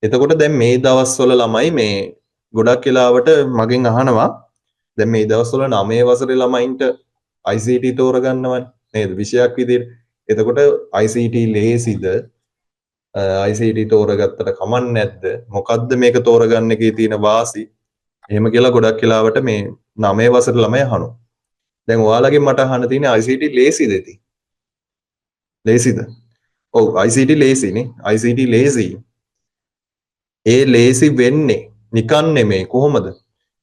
එතකොට දැන් මේ දවස්වල ළමයි මේ ගොඩක් වෙලාවට මගෙන් අහනවා දැන් මේ දවස්වල 9 වසරේ ළමයින්ට ICT තෝරගන්නවනේ නේද විෂයක් විදිහට. එතකොට ICT ලේසිද? ICT තෝරගත්තට කමක් නැද්ද? මොකද්ද මේක තෝරගන්න එකේ තියෙන වාසි? එහෙම කියලා ගොඩක් වෙලාවට මේ 9 වසරේ ළමයි අහනවා. දැන් ඔයාලගෙන් මට අහන්න තියෙන්නේ ICT ලේසිද ඉතින්? ලේසිද? ඔව් ICT ලේසිනේ. ICT ලේසි. ඒ ලේසි වෙන්නේ නිකන් නෙමෙයි කොහොමද?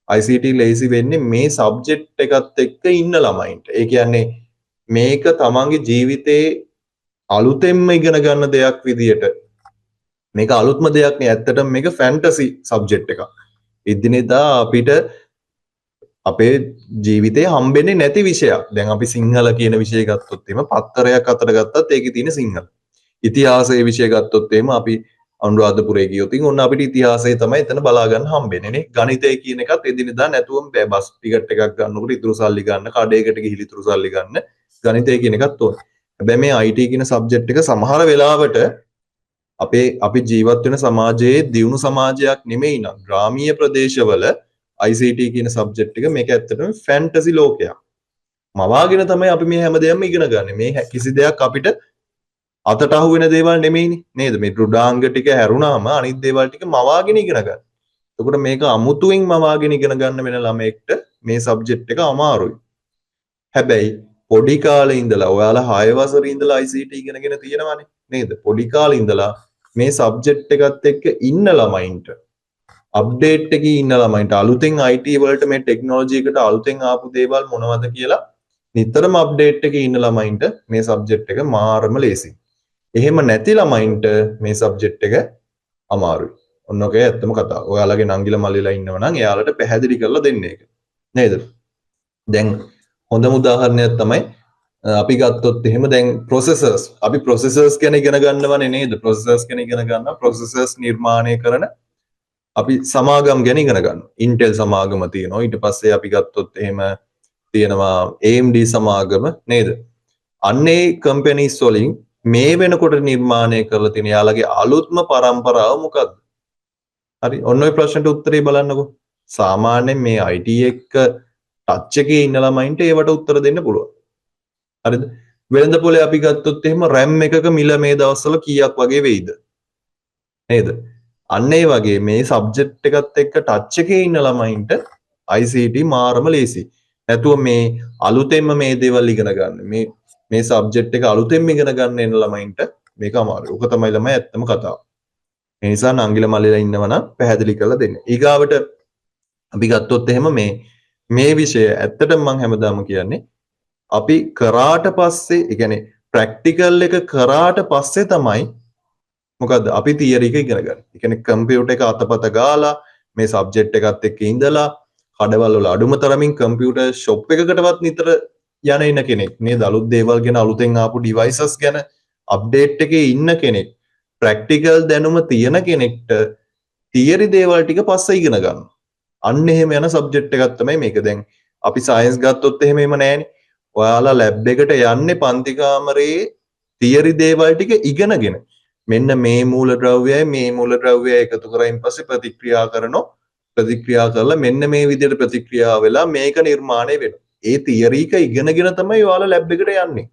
ICT ලේසි වෙන්නේ මේ සබ්ජෙක්ට් එකත් එක්ක ඉන්න ළමයින්ට. ඒ කියන්නේ මේක තමන්ගේ ජීවිතේ අලුතෙන්ම ඉගෙන ගන්න දෙයක් විදියට මේක අලුත්ම දෙයක් නේ. ඇත්තටම මේක ෆැන්ටසි සබ්ජෙක්ට් එකක්. ඉදිනදා අපිට අපේ ජීවිතේ හම්බෙන්නේ නැති විෂයක්. දැන් අපි සිංහල කියන විෂය ගත්තොත් එහෙම පත්තරයක් අතට ගත්තත් ඒකේ තියෙන සිංහල. ඉතිහාසයේ විෂය ගත්තොත් එහෙම අපි අනුරාධපුරේ ගියොත් ඔන්න අපිට ඉතිහාසය තමයි එතන බලා ගන්න හම්බෙන්නේ නේ. ගණිතය කියන එකත් එදිනෙදා නැතුවම බෑ. බස් ටිකට් එකක් ගන්නකොට ඉතුරු සල්ලි ගන්න, කඩේකට ගිහිලි ඉතුරු සල්ලි ගන්න, ගණිතය කියන එකත් ඕනේ. හැබැයි මේ IT කියන සබ්ජෙක්ට් එක සමහර වෙලාවට අපි ජීවත් වෙන සමාජයේ දියුණු සමාජයක් නෙමෙයි නම් ග්‍රාමීය ප්‍රදේශවල ICT කියන සබ්ජෙක්ට් එක මේක ඇත්තටම ෆැන්ටසි ලෝකයක්. මවාගෙන තමයි අපි මේ හැමදේම ඉගෙන ගන්න. මේ කිසි දෙයක් අපිට අතට අහු වෙන දේවල් නෙමෙයිනේ නේද? මේ රුඩාංග ටික හැරුණාම අනිත් දේවල් ටික මවාගෙන ඉගෙන ගන්න. එතකොට මේක අමුතුවෙන් මවාගෙන ඉගෙන ගන්න වෙන ළමයෙක්ට මේ සබ්ජෙක්ට් එක අමාරුයි. හැබැයි පොඩි කාලේ ඉඳලා ඔයාලා 6 වසරේ ඉඳලා ICT ඉගෙනගෙන තියෙනවානේ නේද? පොඩි කාලේ ඉඳලා මේ සබ්ජෙක්ට් එකත් එක්ක ඉන්න ළමයින්ට අප්ඩේට් එකේ ඉන්න ළමයින්ට අලුතෙන් IT වලට මේ ටෙක්නොලොජි එකට අලුතෙන් ආපු දේවල් මොනවද කියලා නිතරම අප්ඩේට් එකේ ඉන්න ළමයින්ට මේ සබ්ජෙක්ට් එක මාරම ලේසියි. එහෙම නැති ළමයින්ට මේ සබ්ජෙක්ට් එක අමාරුයි. ඔන්න ඔකේ ඇත්තම කතාව. ඔයාලගේ නංගිලා මල්ලිලා ඉන්නව නම් එයාලට පැහැදිලි කරලා දෙන්න ඒක. නේද? දැන් හොඳම උදාහරණයක් තමයි අපි ගත්තොත් එහෙම දැන් processors. අපි processors ගැන ඉගෙන ගන්නවනේ නේද? processors ගැන ඉගෙන ගන්නවා. processors නිර්මාණය කරන අපි සමාගම් ගැන ඉගෙන ගන්නවා. Intel සමාගම තියෙනවා. ඊට පස්සේ අපි ගත්තොත් එහෙම තියෙනවා AMD සමාගම නේද? අන්නේ companies වලින් මේ වෙනකොට නිර්මාණය කරලා තියෙන යාළගේ අලුත්ම පරම්පරාව මොකක්ද? හරි. ඔන්න ඔය ප්‍රශ්නට උත්තරේ බලන්නකෝ. සාමාන්‍යයෙන් මේ IT එක ටච් එකේ ඉන්න ළමයින්ට ඒවට උත්තර දෙන්න පුළුවන්. හරිද? වෙළඳ පොලේ අපි ගත්තොත් එහෙම RAM එකක මිල මේ දවස්වල කීයක් වගේ වෙයිද? නේද? අන්න ඒ වගේ මේ සබ්ජෙක්ට් එකත් එක්ක ටච් එකේ ඉන්න ළමයින්ට ICT මාරම ලේසි. නැතුව මේ අලුතෙන්ම මේ දේවල් ඉගෙන ගන්න. මේ සබ්ජෙක්ට් එක අලුතෙන්ම ඉගෙන ගන්න එන ළමයින්ට මේක අමාරුයි. ඔක තමයි ළමයි ඇත්තම කතාව. ඒ නිසා නංගිලා මල්ලිලා ඉන්නවනම් පැහැදිලි කරලා දෙන්න. ඊගාවට අපි ගත්තොත් එහෙම මේ විෂය ඇත්තටම මම හැමදාම කියන්නේ අපි කරාට පස්සේ ඒ කියන්නේ ප්‍රැක්ටිකල් එක කරාට පස්සේ තමයි මොකද්ද අපි තියරි එක ඉගෙන ගන්න. ඒ කියන්නේ කම්පියුටර් එක අතපත ගාලා මේ සබ්ජෙක්ට් එකත් එක්ක ඉඳලා කඩවල වල අඩුම තරමින් කම්පියුටර් ෂොප් එකකටවත් නිතර යන ඉන්න කෙනෙක් නේද? අලුත් දේවල් ගැන අලුතෙන් ආපු ඩිවයිසස් ගැන අප්ඩේට් එකේ ඉන්න කෙනෙක් ප්‍රැක්ටිකල් දැනුම තියෙන කෙනෙක්ට තියරි දේවල් ටික පස්සේ ඉගෙන ගන්න. අන්න එහෙම යන සබ්ජෙක්ට් එකක් තමයි මේක. දැන් අපි සයන්ස් ගත්තොත් එහෙම නෑනේ. ඔයාලා ලැබ් එකට යන්නේ පන්ති කාමරේ තියරි දේවල් ටික ඉගෙනගෙන. මෙන්න මේ මූලද්‍රව්‍යයයි මේ මූලද්‍රව්‍යයයි එකතු කරයින් පස්සේ ප්‍රතික්‍රියා කරලා මෙන්න මේ විදිහට ප්‍රතික්‍රියා වෙලා මේක නිර්මාණය වෙනවා. ඒ තියරි එක ඉගෙනගෙන තමයි ඔයාලා ලැබ් එකට යන්නේ.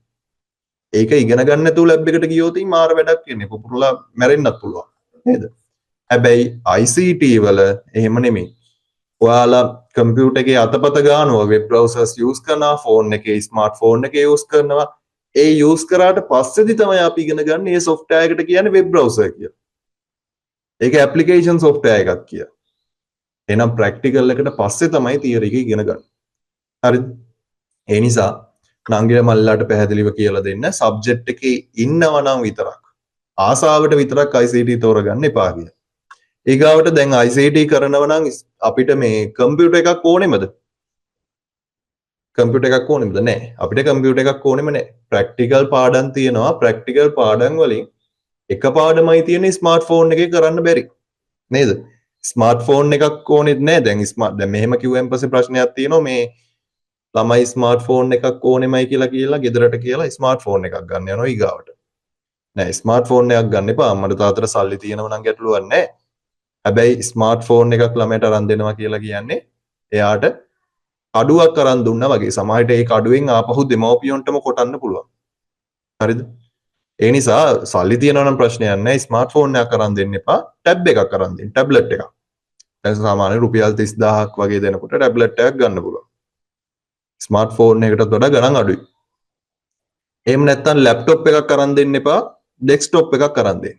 ඒක ඉගෙන ගන්න නැතුව ලැබ් එකට ගියොත් මාර වැඩක් වෙන්නේ. පුපුරලා මැරෙන්නත් පුළුවන්. නේද? හැබැයි ICT වල එහෙම නෙමෙයි. ඔයාලා කම්පියුටර් එකේ අතපත ගන්නවා වෙබ් බ්‍රවුසර්ස් යූස් කරනවා, ෆෝන් එකේ ස්මාර්ට්ෆෝන් එකේ යූස් කරනවා. ඒ යූස් කරාට පස්සේදී තමයි අපි ඉගෙන ගන්න මේ software එකට කියන්නේ වෙබ් බ්‍රවුසර් කියලා. ඒක ඇප්ලිකේෂන් software එකක් කියලා. එහෙනම් ප්‍රැක්ටිකල් එකට පස්සේ තමයි තියරි එක ඉගෙන ගන්න. හරිද? ඒ නිසා නංගිලා මල්ලාට පැහැදිලිව කියලා දෙන්න සබ්ජෙක්ට් එකේ ඉන්නව නම් විතරක් ආසාවට විතරක් ICT තෝරගන්න එපා කියලා. ඊගාවට දැන් ICT කරනව නම් අපිට මේ කම්පියුටර් එකක් ඕනෙමද? කම්පියුටර් එකක් ඕනෙමද? නැහැ. අපිට කම්පියුටර් එකක් ඕනෙම නැහැ. ප්‍රැක්ටිකල් පාඩම් තියෙනවා. ප්‍රැක්ටිකල් පාඩම් වලින් එක පාඩමයි තියෙන්නේ ස්මාර්ට්ෆෝන් එකේ කරන්න බැරි. නේද? ස්මාර්ට්ෆෝන් එකක් ඕනෙත් නැහැ. දැන් මෙහෙම කිව්වෙන් පස්සේ ප්‍රශ්නයක් තියෙනවා මේ ළමයි ස්මාර්ට්ෆෝන් එකක් ඕනෙමයි කියලා ගෙදරට කියලා ස්මාර්ට්ෆෝන් එකක් ගන්න යනවා ඊගාවට. නෑ ස්මාර්ට්ෆෝන් එකක් ගන්න එපා. අම්මට තාත්තට සල්ලි තියෙනව නම් ගැටලුවක් නෑ. හැබැයි ස්මාර්ට්ෆෝන් එකක් ළමයට අරන් දෙනවා කියලා කියන්නේ එයාට අඩුවක් අරන් දුන්නා වගේ. සමහරට ඒ කඩුවෙන් ආපහු දෙමව්පියන්ටම කොටන්න පුළුවන්. හරිද? ඒ නිසා සල්ලි තියනවා නම් ප්‍රශ්නයක් නැහැ. ස්මාර්ට්ෆෝන් එකක් අරන් දෙන්න එපා. ටැබ් එකක් අරන් දෙන්න. ටැබ්ලට් එකක්. දැන් සාමාන්‍ය රුපියල් 30000ක් වගේ දෙනකොට ටැබ්ලට් එකක් ගන්න පුළුවන්. ස්මාර්ට්ෆෝන් එකටත් වඩා ගණන් අඩුයි. එහෙම නැත්නම් ලැප්ටොප් එකක් අරන් දෙන්න එපා. ඩෙස්ක්ටොප් එකක් අරන් දෙන්න.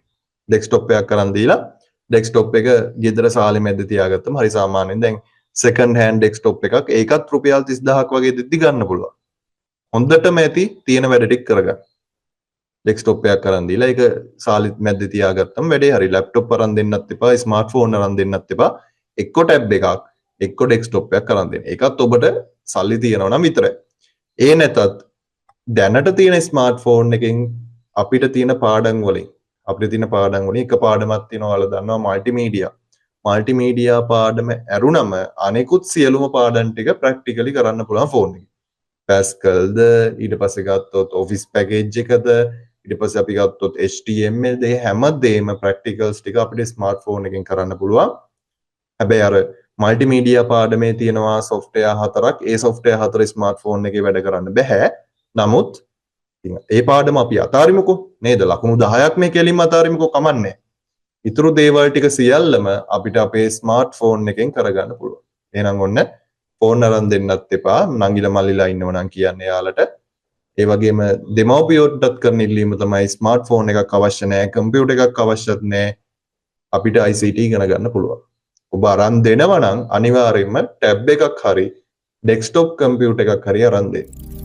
ඩෙස්ක්ටොප් එකක් අරන් දීලා ඩෙස්ක්ටොප් එක ගෙදර සාලේ මැද්ද තියාගත්තම හරි සාමාන්‍යයෙන් දැන් සෙකන්ඩ් හෑන්ඩ් ඩෙස්ක්ටොප් එකක් ඒකත් රුපියල් 30000ක් වගේ දෙද්දි ගන්න පුළුවන්. හොඳටම ඇති තියෙන වැඩ ටික කරගන්න. ඩෙස්ක්ටොප් එකක් අරන් දීලා ඒක සාලෙත් මැද්ද තියාගත්තම වැඩේ හරි. ලැප්ටොප් අරන් දෙන්නත් එපා, ස්මාර්ට්ෆෝන් අරන් දෙන්නත් එපා. එක්ක ටැබ් එකක්, එක්ක ඩෙස්ක්ටොප් එකක් අරන් දෙන්න. ඒකත් ඔබට සල්ලි තියෙනවා නම් විතරයි. ඒ නැතත් දැනට තියෙන ස්මාර්ට්ෆෝන් එකෙන් අපිට තියෙන පාඩම් වලින් එක පාඩමක් තියෙනවා ඔයාලා දන්නවා මල්ටිමීඩියා. මල්ටිමීඩියා පාඩම ඇරුණම අනෙකුත් සියලුම පාඩම් ටික ප්‍රැක්ටිකලි කරන්න පුළුවන් ෆෝන් එකේ. පැස්කල්ද ඊට පස්සේ ගත්තොත් ඔෆිස් පැකේජ් එකද ඊට පස්සේ අපි ගත්තොත් HTML ද හැමදේම ප්‍රැක්ටිකල්ස් ටික අපිට ස්මාර්ට්ෆෝන් එකෙන් කරන්න පුළුවන්. හැබැයි අර මල්ටිමීඩියා පාඩමේ තියෙනවා software 4ක්. ඒ software 4 ස්මාර්ට්ෆෝන් එකේ වැඩ කරන්න බෑ. නමුත් ඒ පාඩම අපි අතාරිමුකෝ නේද? ලකුණු 10ක් මේ කෙලින්ම අතාරිමුකෝ කමන්නේ. ඊතුරු දේවල් ටික සියල්ලම අපිට අපේ ස්මාර්ට්ෆෝන් එකෙන් කරගන්න පුළුවන්. එහෙනම් ඔන්න ෆෝන් අරන් දෙන්නත් එපා. නංගිලා මල්ලිලා ඉන්නව නම් කියන්නේ යාලට. ඒ වගේම දෙමව්පියෝටත් කරන ඉල්ලීම තමයි ස්මාර්ට්ෆෝන් එකක් අවශ්‍ය නැහැ, කම්පියුටර් එකක් අවශ්‍යත් නැහැ. අපිට ICT ඉගෙන ගන්න පුළුවන්. ඔබ අරන් දෙනවා නම් අනිවාර්යයෙන්ම ටැබ් එකක් හරි ඩෙස්ක්ටොප් කම්පියුටර් එකක් හරි අරන් දෙන්න.